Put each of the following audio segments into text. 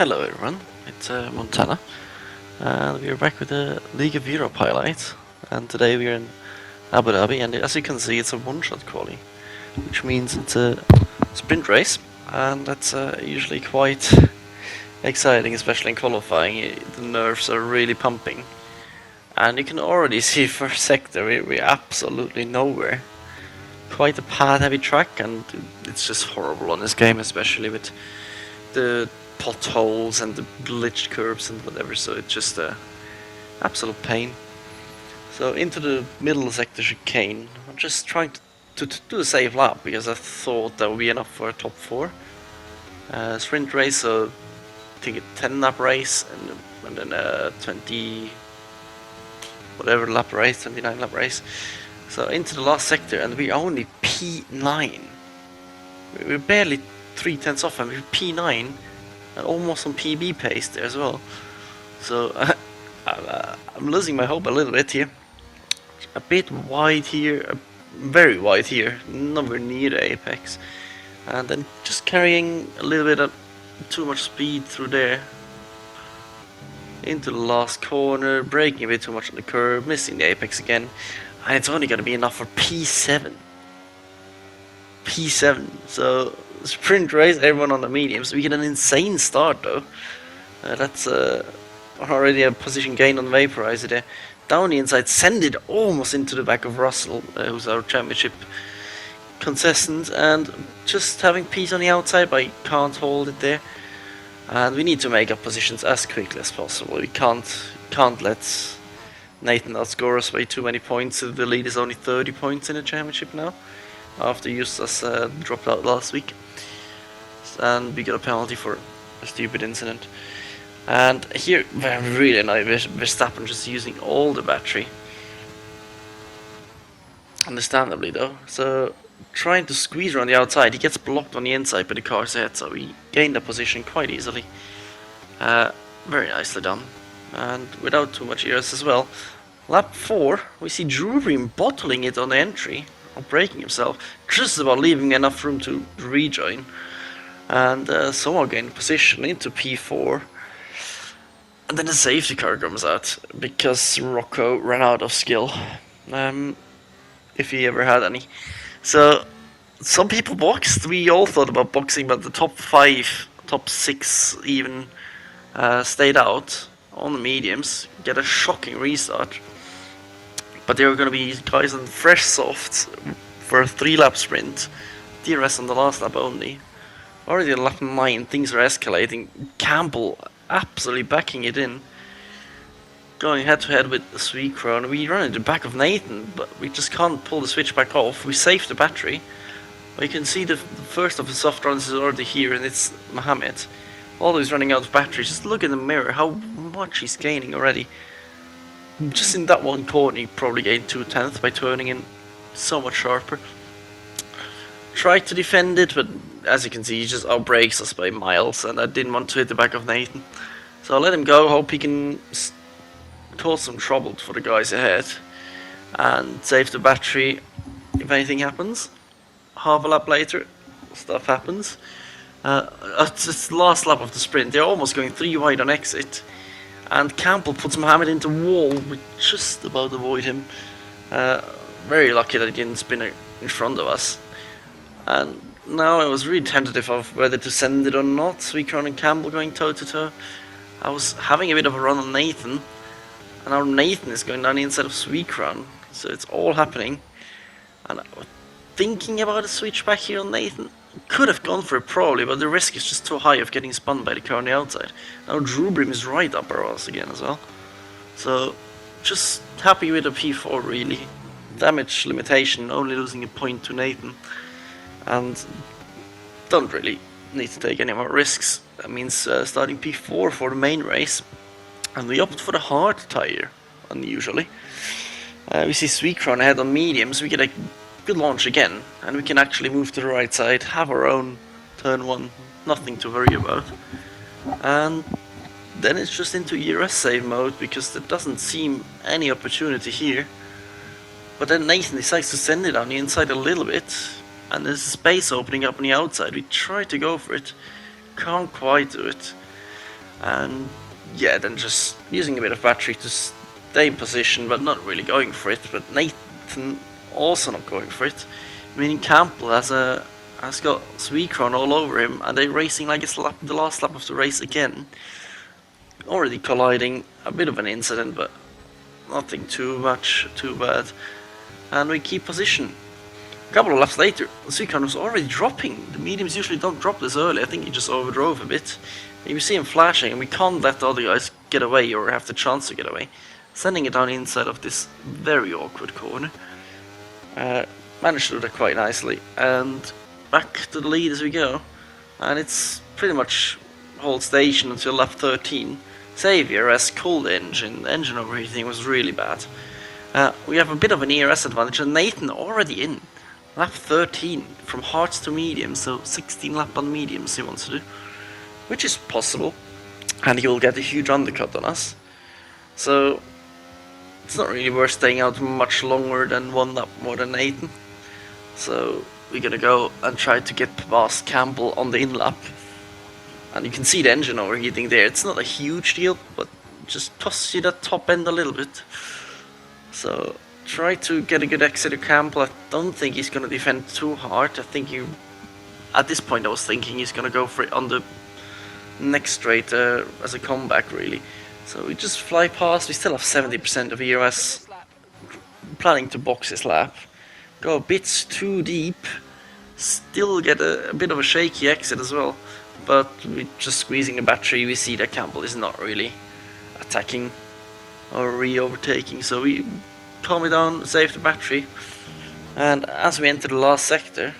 Hello everyone, it's Montana, and we are back with the League of Europe highlights. And today we are in Abu Dhabi, and as you can see, it's a one-shot quali, which means it's a sprint race, and that's usually quite exciting, especially in qualifying. The nerves are really pumping, and you can already see first sector we're absolutely nowhere. Quite a path-heavy track, and it's just horrible on this game, especially with the potholes and the glitched curbs and whatever, so it's just a absolute pain. So into the middle sector chicane, I'm just trying to do a safe lap because I thought that would be enough for a top 4. Sprint race, so I think a 10 lap race and then a 20 whatever lap race, 29 lap race. So into the last sector, and we're only P9. We're barely 3/10 off, and we're P9 and almost on PB pace there as well. So I'm losing my hope a little bit here. A bit wide here, very wide here, nowhere near the apex. And then just carrying a little bit of too much speed through there. Into the last corner, braking a bit too much on the curve, missing the apex again. And it's only going to be enough for P7. P7, so sprint race, everyone on the mediums. We get an insane start though. That's already a position gain on the vaporizer there. Down the inside, send it almost into the back of Russell, who's our championship contestant, and just having P's on the outside, but he can't hold it there. And we need to make up positions as quickly as possible. We can't let Nathan outscore us by too many points. The lead is only 30 points in the championship now, after Justas dropped out last week, and we got a penalty for a stupid incident. And here we're really annoyed Verstappen just using all the battery, understandably though. So trying to squeeze around the outside, he gets blocked on the inside by the car's ahead, so we gained that position quite easily. Very nicely done, and without too much errors as well. Lap 4, we see Drew bottling it on the entry, or breaking himself, just about leaving enough room to rejoin, and somehow gain position into P4, and then the safety car comes out because Rocco ran out of skill, if he ever had any. So some people boxed. We all thought about boxing, but the top 5, top 6 even stayed out on the mediums, get a shocking restart. But there are going to be guys on fresh softs for a 3-lap sprint. DRS on the last lap only. Already at lap 9, things are escalating. Campbell absolutely backing it in. Going head to head with the Suicron. We run into the back of Nathan, but we just can't pull the switch back off. We saved the battery. But you can see the first of the soft runs is already here, and it's Mohammed. Although he's running out of battery, just look in the mirror how much he's gaining already. Just in that one corner, he probably gained 2/10 by turning in so much sharper. Tried to defend it, but as you can see, he just outbrakes us by miles, and I didn't want to hit the back of Nathan. So I'll let him go, hope he can cause some trouble for the guys ahead, and save the battery if anything happens. Half a lap later, stuff happens. It's the last lap of the sprint, they're almost going 3 wide on exit. And Campbell puts Mohammed into wall. We just about avoid him. Very lucky that he didn't spin in front of us. And now I was really tentative of whether to send it or not. Suicron and Campbell going toe to toe. I was having a bit of a run on Nathan, and now Nathan is going down the inside of Suicron. So it's all happening. And I was thinking about a switch back here on Nathan. Could have gone for it probably, but the risk is just too high of getting spun by the car on the outside. Now Drew is right up our ass again as well. So just happy with a P4 really. Damage limitation, only losing a point to Nathan. And don't really need to take any more risks. That means starting P4 for the main race. And we opt for the hard tire, unusually. We see Suicron ahead on mediums. We get a good launch again, and we can actually move to the right side, have our own turn 1, nothing to worry about. And then it's just into ERS save mode, because there doesn't seem any opportunity here. But then Nathan decides to send it on the inside a little bit, and there's a space opening up on the outside. We try to go for it, can't quite do it. and yeah, then just using a bit of battery to stay in position, but not really going for it. But Nathan also not going for it. Meaning Campbell has got Suicron all over him, and they're racing like it's the last lap of the race again. Already colliding, a bit of an incident, but nothing too bad. And we keep position. A couple of laps later, Suicron was already dropping. The mediums usually don't drop this early. I think he just overdrove a bit. You see him flashing, and we can't let the other guys get away or have the chance to get away. Sending it down inside of this very awkward corner. Managed to do that quite nicely, and back to the lead as we go. And it's pretty much hold station until lap 13. Xavier has cooled the engine overheating was really bad. We have a bit of an ERS advantage, and Nathan already in. Lap 13, from hards to mediums, so 16 lap on mediums he wants to do. Which is possible, and he will get a huge undercut on us. So, it's not really worth staying out much longer than one lap more than Nathan. So, we're gonna go and try to get past Campbell on the in-lap. And you can see the engine overheating there. It's not a huge deal, but just tosses you that top end a little bit. So, try to get a good exit of Campbell. I don't think he's gonna defend too hard. I think at this point I was thinking he's gonna go for it on the next straight as a comeback, really. So we just fly past. We still have 70% of EOS. Planning to box his lap. Go a bit too deep. Still get a bit of a shaky exit as well. But we're just squeezing the battery. We see that Campbell is not really attacking or re-overtaking. So we calm it down, save the battery. And as we enter the last sector,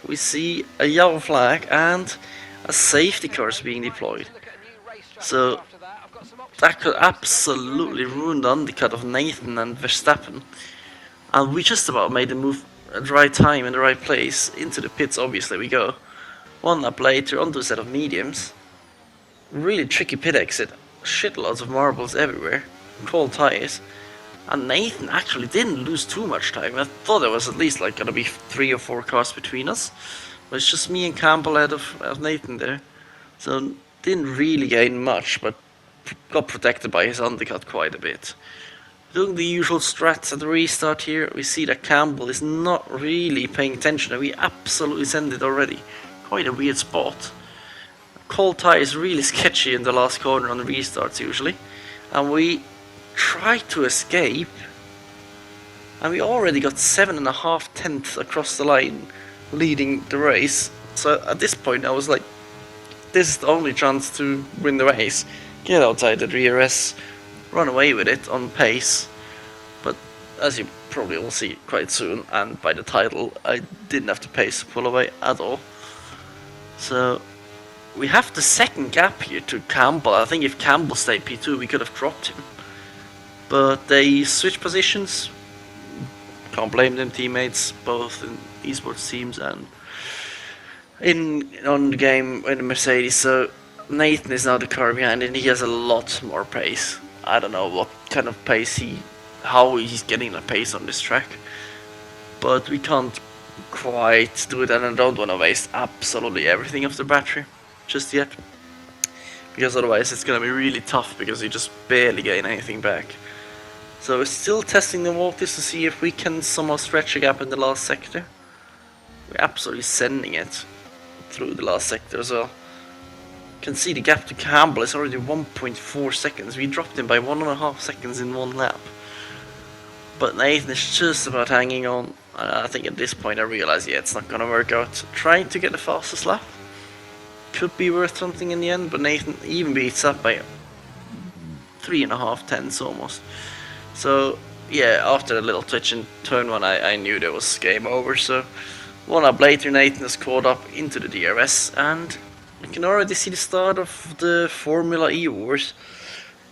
we see a yellow flag and a safety car is being deployed. So that could absolutely ruin the undercut of Nathan and Verstappen. And we just about made the move at the right time in the right place. Into the pits, obviously we go. One lap later, onto a set of mediums. Really tricky pit exit. Shitloads of marbles everywhere. Cold tires. And Nathan actually didn't lose too much time. I thought there was at least like gonna be 3 or 4 cars between us. But it's just me and Campbell ahead of Nathan there. So didn't really gain much, but got protected by his undercut quite a bit. Doing the usual strats at the restart here, we see that Campbell is not really paying attention, and we absolutely send it already. Quite a weird spot. Cold tire is really sketchy in the last corner on the restarts usually. And we try to escape. And we already got 7.5 tenths across the line, leading the race. So at this point I was like, this is the only chance to win the race. Get outside the DRS, run away with it on pace. But as you probably will see quite soon, and by the title, I didn't have to pace to pull away at all. So we have the second gap here to Campbell. I think if Campbell stayed P2 we could have dropped him. But they switch positions. Can't blame them, teammates, both in esports teams and on the game in the Mercedes. So Nathan is now the car behind, and he has a lot more pace. I don't know what kind of pace how he's getting the pace on this track, but we can't quite do it, and I don't want to waste absolutely everything of the battery just yet, because otherwise it's gonna be really tough, because you just barely gain anything back. So we're still testing the waters to see if we can somehow stretch a gap in the last sector. We're absolutely sending it through the last sector as well. You can see the gap to Campbell is already 1.4 seconds. We dropped him by 1.5 seconds in one lap. But Nathan is just about hanging on. I think at this point I realize, yeah, it's not gonna work out. Trying to get the fastest lap could be worth something in the end, but Nathan even beats up by 3.5 tenths almost. So yeah, after a little twitch in turn 1, I knew there was game over. So one up later, Nathan is caught up into the DRS, and you can already see the start of the Formula E wars.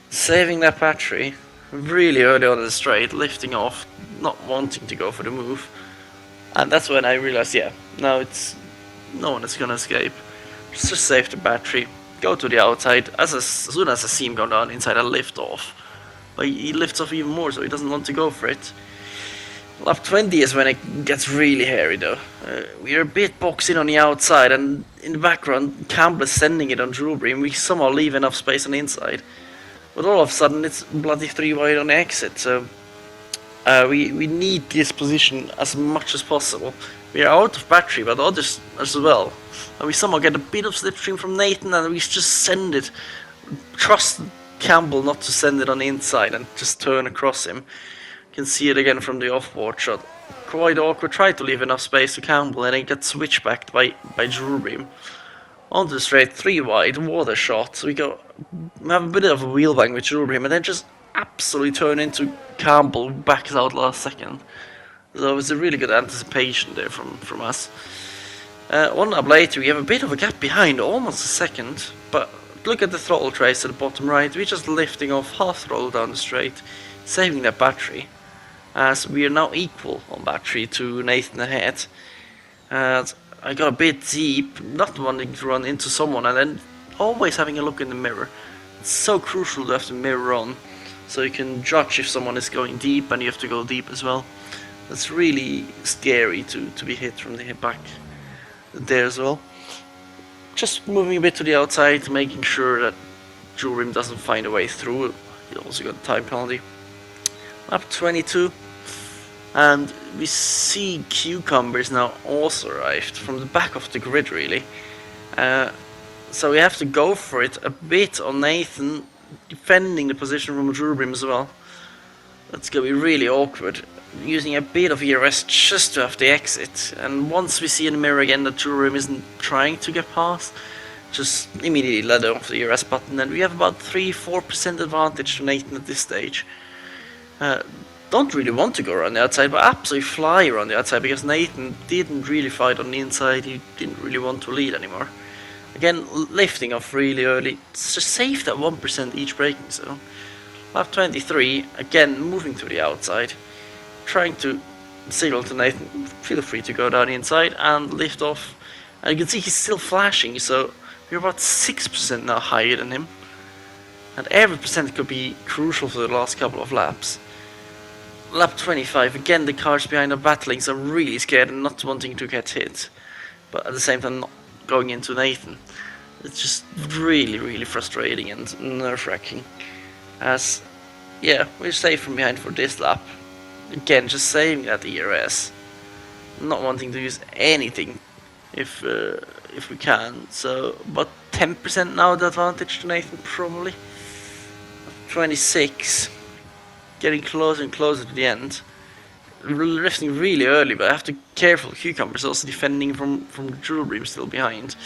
Saving that battery really early on in the straight, lifting off, not wanting to go for the move. And that's when I realized, yeah, now it's no one is gonna escape. Just save the battery, go to the outside. As soon as I see him go down inside, I lift off. But he lifts off even more, so he doesn't want to go for it. Lap 20 is when it gets really hairy though. We're a bit boxed in on the outside, and in the background Campbell is sending it on Drewbury, and we somehow leave enough space on the inside. But all of a sudden it's bloody 3 wide on the exit, so we need this position as much as possible. We are out of battery, but others as well. And we somehow get a bit of slipstream from Nathan, and we just send it. Trust Campbell not to send it on the inside and just turn across him. You can see it again from the off-board shot. Quite awkward, try to leave enough space to Campbell, and then get switchbacked by Drewbury. Onto the straight, 3 wide, water shot. So we have a bit of a wheel bang with Drewbury, and then just absolutely turn into Campbell, backs out last second. So it was a really good anticipation there from us. 1 lap later, we have a bit of a gap behind, almost a second, but look at the throttle trace at the bottom right. We're just lifting off half throttle down the straight, saving that battery, as we are now equal on battery to Nathan ahead. I got a bit deep, not wanting to run into someone, and then always having a look in the mirror. It's so crucial to have the mirror on, so you can judge if someone is going deep, and you have to go deep as well. It's really scary to be hit from the back there as well. Just moving a bit to the outside, making sure that Drewbury doesn't find a way through. He also got a time penalty. Lap 22, and we see Cucumbers now also arrived from the back of the grid really. So we have to go for it a bit on Nathan, defending the position from Drewbury as well. That's going to be really awkward, using a bit of ERS just to have the exit. And once we see in the mirror again that Drewbury isn't trying to get past, just immediately let off the ERS button, and we have about 3-4% advantage to Nathan at this stage. Don't really want to go around the outside, but absolutely fly around the outside, because Nathan didn't really fight on the inside. He didn't really want to lead anymore. Again, lifting off really early, just save that 1% each braking zone. Lap 23, again moving to the outside, trying to signal to Nathan, feel free to go down the inside and lift off. And you can see he's still flashing, so we're about 6% now higher than him. And every percent could be crucial for the last couple of laps. Lap 25, again the cars behind are battling, so I'm really scared and not wanting to get hit. But at the same time not going into Nathan. It's just really frustrating and nerve-wracking. As, yeah, we're safe from behind for this lap. Again, just saving that ERS. Not wanting to use anything if we can. So, about 10% now the advantage to Nathan probably. 26. Getting closer and closer to the end. Lifting really early, but I have to be careful. Cucumber's also defending from Drewbury still behind.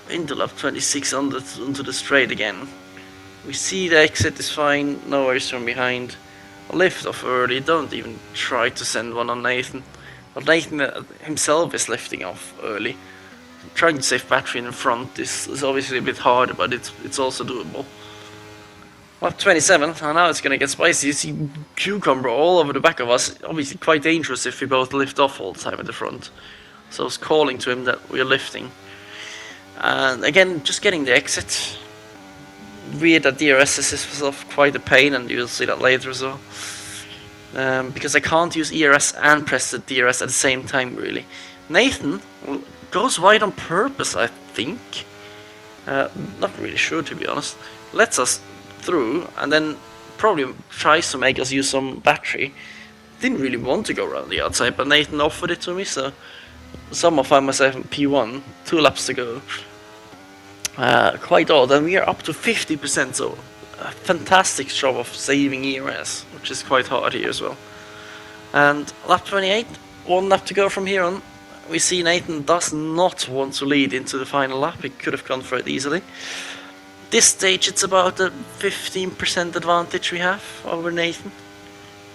Into lap 26 onto the straight again. We see the exit is fine, no worries from behind. Lift off early, don't even try to send one on Nathan. But Nathan himself is lifting off early. Trying to save battery in the front is obviously a bit harder, but it's also doable. Lap 27, and now it's gonna get spicy. You see Cucumber all over the back of us. Obviously quite dangerous if we both lift off all the time at the front. So I was calling to him that we're lifting. And again, just getting the exit. Weird that DRS was off, quite a pain, and you'll see that later as well. Because I can't use ERS and press the DRS at the same time really. Nathan goes wide on purpose, I think. Not really sure to be honest. Lets us through and then probably tries to make us use some battery. Didn't really want to go around the outside, but Nathan offered it to me, so somehow find myself in P1, 2 laps to go. Quite odd, and we are up to 50%, so a fantastic job of saving ERS, which is quite hard here as well. And lap 28, 1 lap to go from here on. We see Nathan does not want to lead into the final lap. He could have gone for it easily. This stage it's about a 15% advantage we have over Nathan.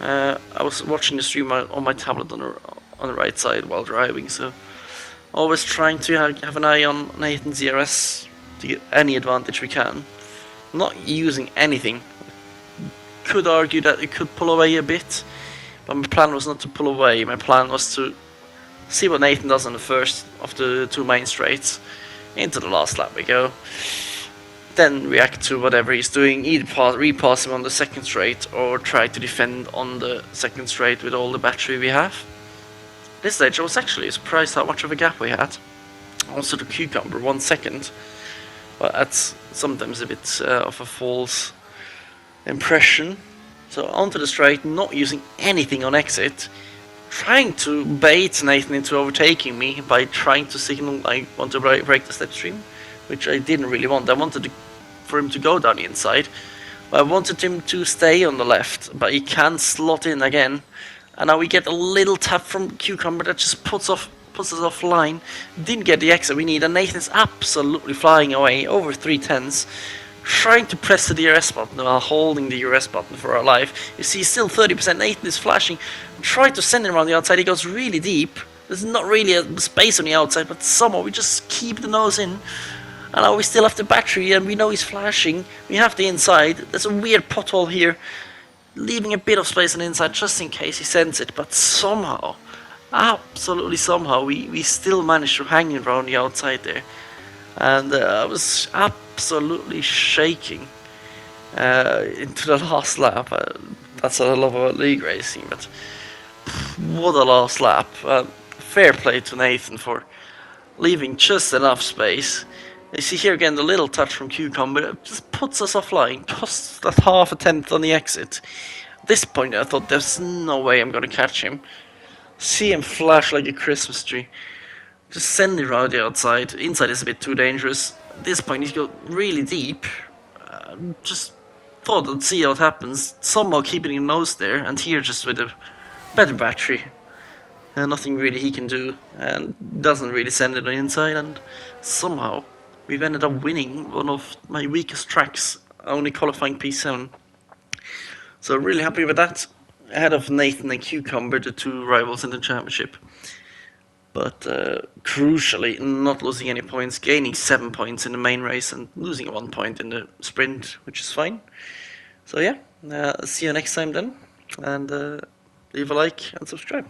I was watching the stream on my tablet on the right side while driving, so always trying to have an eye on Nathan's ERS to get any advantage we can. Not using anything. Could argue that it could pull away a bit, but my plan was not to pull away. My plan was to see what Nathan does on the first of the 2 main straights. Into the last lap we go. then react to whatever he's doing, either repass him on the second straight or try to defend on the second straight with all the battery we have. This stage I was actually surprised how much of a gap we had. Also the cucumber, 1 second. But that's sometimes a bit of a false impression. So onto the straight, not using anything on exit. Trying to bait Nathan into overtaking me by trying to signal I want to break the slipstream, which I didn't really want. I wanted for him to go down the inside, but I wanted him to stay on the left, but he can slot in again. And now we get a little tap from Cucumber that just puts us offline. Didn't get the exit we need, and Nathan's absolutely flying away over 3/10s. Trying to press the DRS button while holding the DRS button for our life. You see, still 30%. Nathan is flashing. Try to send him around the outside. He goes really deep. There's not really a space on the outside, but somehow we just keep the nose in. And now we still have the battery, and we know he's flashing. We have the inside. There's a weird pothole here, leaving a bit of space on the inside just in case he sends it. But somehow, absolutely somehow, we still managed to hang around the outside there. And I was absolutely shaking into the last lap. That's what I love about league racing, but what a last lap. Fair play to Nathan for leaving just enough space. You see here again the little touch from Cucumber just puts us offline, costs that half a tenth on the exit. At this point I thought there's no way I'm going to catch him. See him flash like a Christmas tree. Just send it around the outside. Inside is a bit too dangerous. At this point he's got really deep. Just thought I'd see how it happens. Somehow keeping his nose there, and here just with a better battery. Nothing really he can do, and doesn't really send it on the inside, and somehow we've ended up winning one of my weakest tracks, only qualifying P7. So really happy with that. Ahead of Nathan and Cucumber, the two rivals in the championship. But crucially, not losing any points, gaining 7 points in the main race and losing 1 point in the sprint, which is fine. So yeah, see you next time then, and leave a like and subscribe.